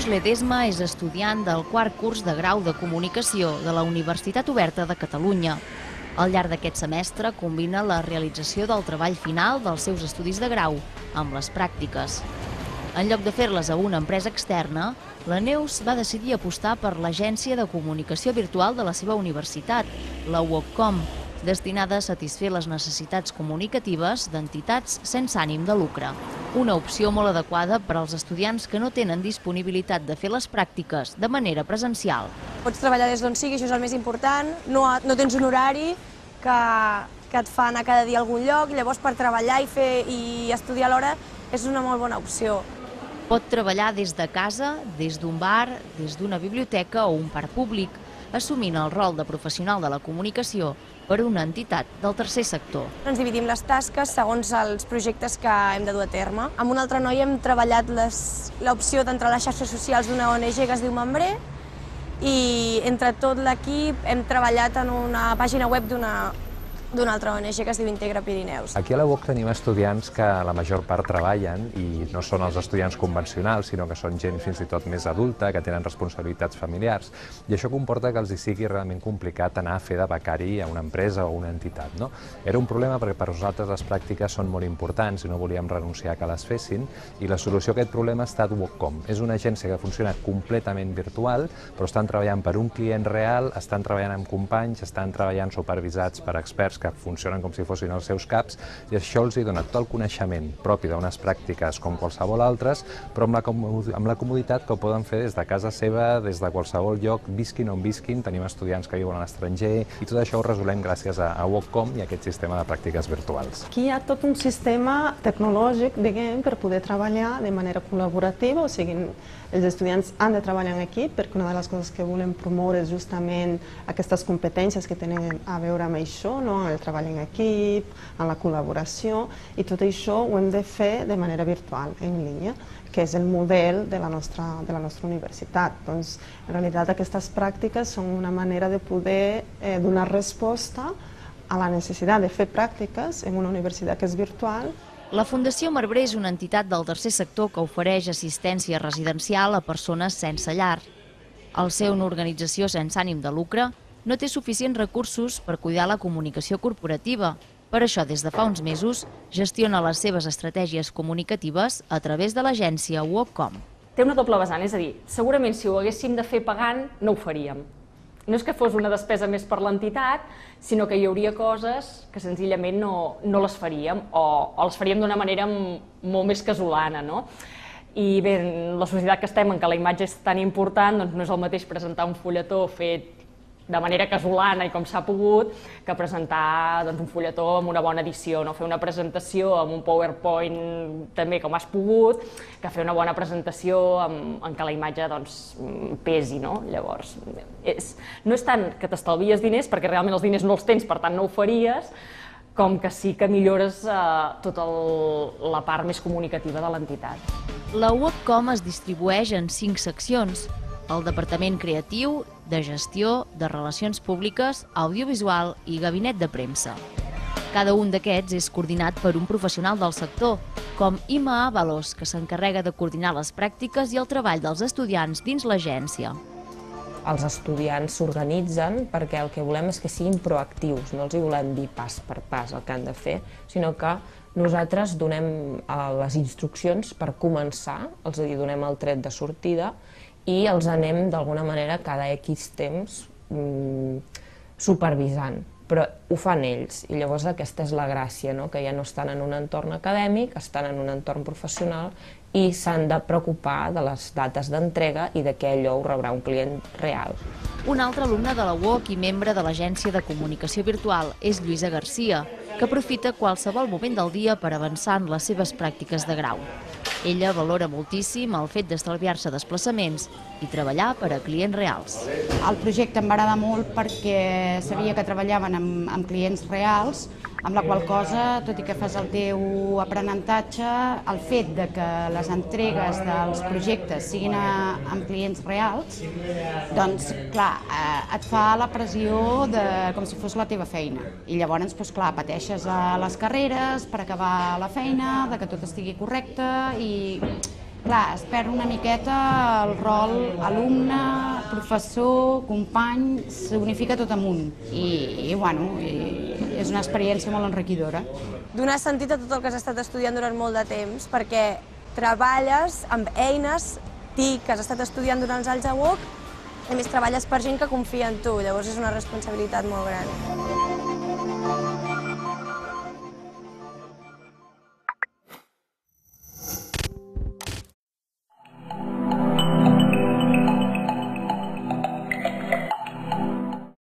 Ledesma és estudiant del quart curs de grau de Comunicació de la Universitat Oberta de Catalunya. Al llarg d'aquest semestre combina la realització del treball final dels seus estudis de grau amb les pràctiques. En lloc de fer-les a una empresa externa, la Neus va decidir apostar per l'agència de comunicació virtual de la seva universitat, la UOCCom, destinada a satisfer les necessitats comunicatives d'entitats sense ànim de lucre. Una opció molt adequada per als estudiants que no tenen disponibilitat de fer les pràctiques de manera presencial. Pots treballar des d'on sigui, això és el més important, no tens un horari que et fa anar cada dia a algun lloc, llavors per treballar i estudiar alhora és una molt bona opció. Pot treballar des de casa, des d'un bar, des d'una biblioteca o un parc públic, assumint el rol de professional de la comunicació per una entitat del tercer sector. Ens dividim les tasques segons els projectes que hem de dur a terme. Amb una altra noia hem treballat l'opció d'entrar a les xarxes socials d'una ONG que es diu Membré i entre tot l'equip hem treballat en una pàgina web d'una altra ONG que es diu Integra Pirineus. Aquí a la UOC tenim estudiants que la major part treballen i no són els estudiants convencionals, sinó que són gent fins i tot més adulta, que tenen responsabilitats familiars, i això comporta que els hi sigui realment complicat anar a fer de becari a una empresa o una entitat. Era un problema perquè per nosaltres les pràctiques són molt importants i no volíem renunciar que les fessin, i la solució a aquest problema ha estat UOCCom. És una agència que funciona completament virtual, però estan treballant per un client real, estan treballant amb companys, estan treballant supervisats per experts que funcionen com si fossin els seus caps, i això els dona tot el coneixement propi d'unes pràctiques com qualsevol altres, però amb la comoditat que ho poden fer des de casa seva, des de qualsevol lloc, visquin on visquin. Tenim estudiants que viuen a l'estranger i tot això ho resolem gràcies a UOCCom i a aquest sistema de pràctiques virtuals. Aquí hi ha tot un sistema tecnològic, diguem, per poder treballar de manera col·laborativa, o sigui, els estudiants han de treballar en equip, perquè una de les coses que volem promoure és justament aquestes competències que tenen a veure amb això, el treball en equip, en la col·laboració, i tot això ho hem de fer de manera virtual, en línia, que és el model de la nostra universitat. Doncs, en realitat, aquestes pràctiques són una manera de poder donar resposta a la necessitat de fer pràctiques en una universitat que és virtual. La Fundació Membré és una entitat del tercer sector que ofereix assistència residencial a persones sense llar. Al ser una organització sense ànim de lucre, no té suficients recursos per cuidar la comunicació corporativa. Per això, des de fa uns mesos, gestiona les seves estratègies comunicatives a través de l'agència UOCCom. Té una doble vessant, és a dir, segurament si ho haguéssim de fer pagant, no ho faríem. No és que fos una despesa més per l'entitat, sinó que hi hauria coses que senzillament no les faríem, o les faríem d'una manera molt més casolana. I bé, en la societat que estem, en què la imatge és tan important, doncs no és el mateix presentar un fulletó fet de manera casolana i com s'ha pogut, que presentar un fulletó amb una bona edició, fer una presentació amb un PowerPoint també com has pogut, que fer una bona presentació en què la imatge pesi. Llavors, no és tant que t'estalvies diners, perquè realment els diners no els tens, per tant no ho faries, com que sí que millores tota la part més comunicativa de l'entitat. La UOCCom es distribueix en 5 seccions: el Departament Creatiu, de Gestió, de Relacions Públiques, Audiovisual i Gabinet de Premsa. Cada un d'aquests és coordinat per un professional del sector, com Ima Ábalos, que s'encarrega de coordinar les pràctiques i el treball dels estudiants dins l'agència. Els estudiants s'organitzen perquè el que volem és que siguin proactius, no els hi volem dir pas per pas el que han de fer, sinó que nosaltres donem les instruccions per començar, els donem el tret de sortida i els anem d'alguna manera cada X temps supervisant, però ho fan ells, i llavors aquesta és la gràcia, que ja no estan en un entorn acadèmic, estan en un entorn professional i s'han de preocupar de les dates d'entrega i de que allò ho rebrà un client real. Un altre alumne de la UOC i membre de l'agència de comunicació virtual és Lluïsa Garcia, que aprofita qualsevol moment del dia per avançar en les seves pràctiques de grau. Ella valora moltíssim el fet d'estalviar-se desplaçaments i treballar per a clients reals. El projecte em va agradar molt perquè sabia que treballaven amb clients reals, amb la qual cosa, tot i que fas el teu aprenentatge, el fet de que les entregues dels projectes siguin amb clients reals, doncs, clar, et fa la pressió com si fos la teva feina. I llavors, doncs, clar, pateixes a les carreres per acabar la feina, de que tot estigui correcte i Clar, es perd una miqueta el rol alumne, professor, company, s'unifica tot amunt i bueno, és una experiència molt enriquidora. Donar sentit a tot el que has estat estudiant durant molt de temps, perquè treballes amb eines TIC que has estat estudiant durant els anys a UOC, i a més treballes per gent que confia en tu, llavors és una responsabilitat molt gran.